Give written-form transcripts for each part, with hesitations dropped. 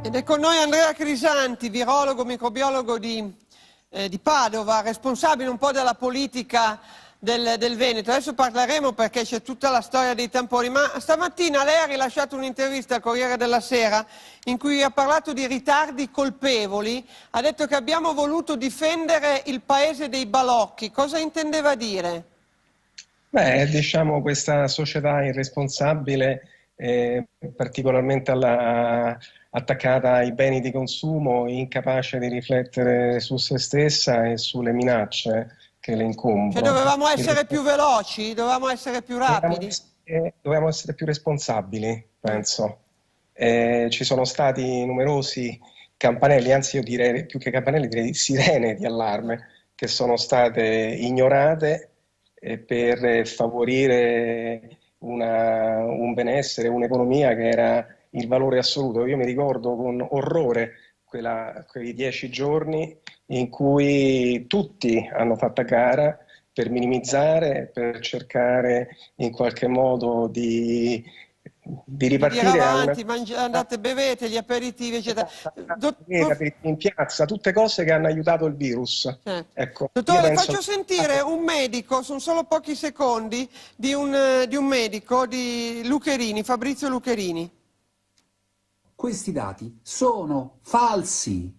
Ed è con noi Andrea Crisanti, virologo, microbiologo di Padova, responsabile un po' della politica del Veneto. Adesso parleremo perché c'è tutta la storia dei tamponi, ma stamattina lei ha rilasciato un'intervista al Corriere della Sera in cui ha parlato di ritardi colpevoli, ha detto che abbiamo voluto difendere il paese dei balocchi. Cosa intendeva dire? Beh, diciamo questa società irresponsabile, particolarmente attaccata ai beni di consumo, incapace di riflettere su se stessa e sulle minacce che le Cioè incombono. dovevamo essere più veloci, dovevamo essere più rapidi? Dovevamo essere più responsabili, penso. Ci sono stati numerosi campanelli, anzi io direi più che campanelli, direi sirene di allarme, che sono state ignorate per favorire un benessere, un'economia che era il valore assoluto. Io mi ricordo con orrore quei 10 giorni in cui tutti hanno fatto a gara per minimizzare, per cercare in qualche modo di Dire ripartire a una avanti, andate, bevete gli aperitivi, eccetera. in piazza, tutte cose che hanno aiutato il virus. Certo. Ecco, io Dottore, le penso faccio sentire un medico, sono solo pochi secondi, di un medico, di Lucherini, Fabrizio Lucherini. Questi dati sono falsi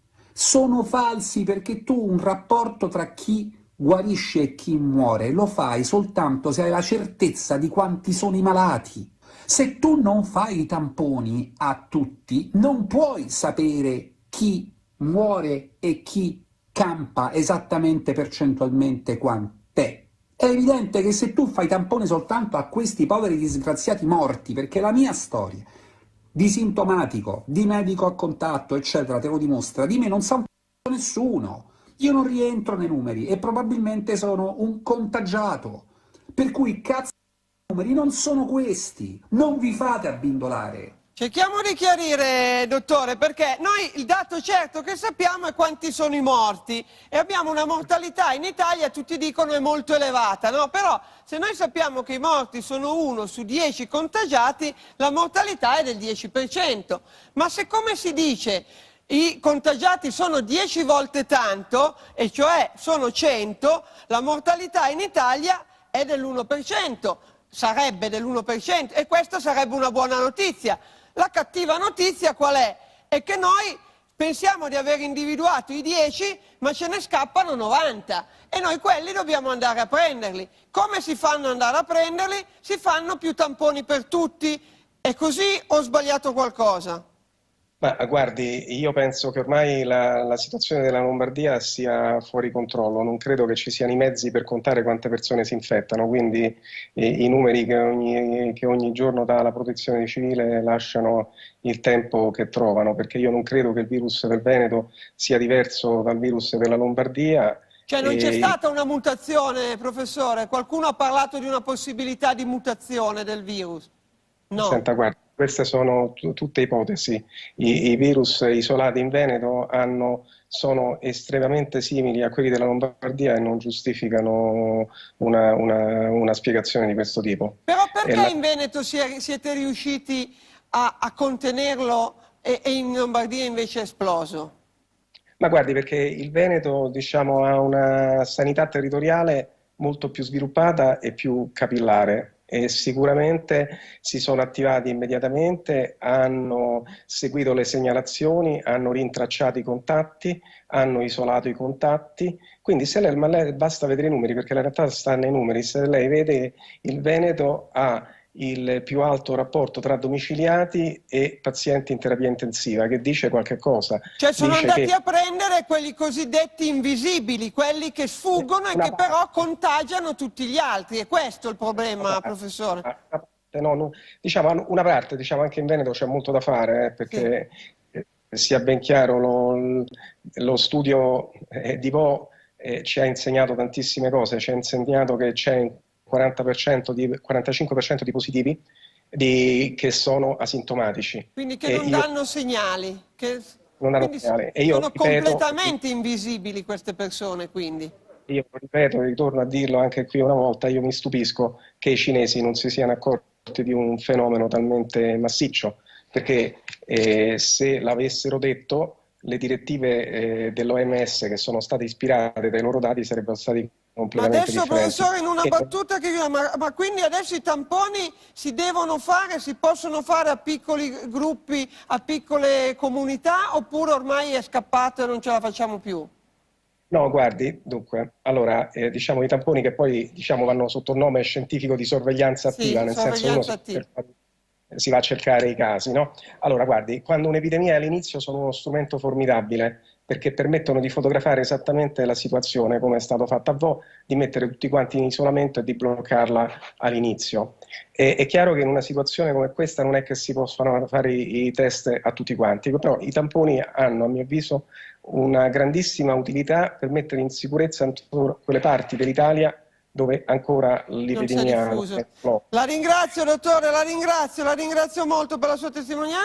perché tu un rapporto tra chi guarisce e chi muore lo fai soltanto se hai la certezza di quanti sono i malati. Se tu non fai i tamponi a tutti, non puoi sapere chi muore e chi campa esattamente percentualmente quant'è. È evidente che se tu fai tamponi soltanto a questi poveri disgraziati morti, perché la mia storia di sintomatico, di medico a contatto, eccetera, te lo dimostra, di me non sa nessuno. Io non rientro nei numeri e probabilmente sono un contagiato. Per cui cazzo i numeri non sono questi. Non vi fate abbindolare. Cerchiamo di chiarire, dottore, perché noi il dato certo che sappiamo è quanti sono i morti e abbiamo una mortalità in Italia, tutti dicono è molto elevata, no? Però se noi sappiamo che i morti sono 1 su 10 contagiati, la mortalità è del 10%. Ma se, come si dice, i contagiati sono 10 volte tanto, e cioè sono 100, la mortalità in Italia è dell'1%, sarebbe dell'1%, e questa sarebbe una buona notizia. La cattiva notizia qual è? È che noi pensiamo di aver individuato i 10, ma ce ne scappano 90 e noi quelli dobbiamo andare a prenderli. Come si fanno ad andare a prenderli? Si fanno più tamponi per tutti. È così o ho sbagliato qualcosa? Ma guardi, io penso che ormai la situazione della Lombardia sia fuori controllo, non credo che ci siano i mezzi per contare quante persone si infettano, quindi i numeri che ogni giorno dà la protezione civile lasciano il tempo che trovano, perché io non credo che il virus del Veneto sia diverso dal virus della Lombardia. Cioè non c'è stata una mutazione, professore? Qualcuno ha parlato di una possibilità di mutazione del virus? No. Senta, guarda, queste sono tutte ipotesi. I virus isolati in Veneto sono estremamente simili a quelli della Lombardia e non giustificano una spiegazione di questo tipo. Però perché in Veneto siete riusciti a contenerlo e in Lombardia invece è esploso? Ma guardi, perché il Veneto, diciamo, ha una sanità territoriale molto più sviluppata e più capillare e sicuramente si sono attivati immediatamente, hanno seguito le segnalazioni, hanno rintracciato i contatti, hanno isolato i contatti. Quindi ma lei basta vedere i numeri, perché la realtà sta nei numeri. Se lei vede, il Veneto ha il più alto rapporto tra domiciliati e pazienti in terapia intensiva, che dice qualche cosa. Cioè sono Dice andati che a prendere quelli cosiddetti invisibili, quelli che sfuggono e che però contagiano tutti gli altri. E questo è il problema, professore. Diciamo una parte, diciamo anche in Veneto c'è molto da fare, perché sia ben chiaro, lo studio di Vo ci ha insegnato tantissime cose, ci ha insegnato che c'è un 45% di positivi che sono asintomatici. Quindi che non danno segnali, quindi sono completamente invisibili queste persone, quindi. Io ripeto, ritorno a dirlo anche qui una volta, io mi stupisco che i cinesi non si siano accorti di un fenomeno talmente massiccio, perché se l'avessero detto, le direttive dell'OMS che sono state ispirate dai loro dati sarebbero stati Ma completamente adesso, differenti. professore, in una battuta che ma quindi adesso i tamponi si devono fare, si possono fare a piccoli gruppi, a piccole comunità, oppure ormai è scappato e non ce la facciamo più? No, guardi, dunque, allora, diciamo i tamponi che poi vanno sotto il nome scientifico di sorveglianza attiva, Sì, nel senso uno sorveglianza attiva. si va a cercare i casi, no? Allora, guardi, quando un'epidemia è all'inizio sono uno strumento formidabile perché permettono di fotografare esattamente la situazione, come è stato fatto a Vo', di mettere tutti quanti in isolamento e di bloccarla all'inizio. È chiaro che in una situazione come questa non è che si possono fare i test a tutti quanti, però i tamponi hanno, a mio avviso, una grandissima utilità per mettere in sicurezza quelle parti dell'Italia dove ancora Non c'è l'epidemia diffuso. è florida. La ringrazio, dottore, la ringrazio molto per la sua testimonianza.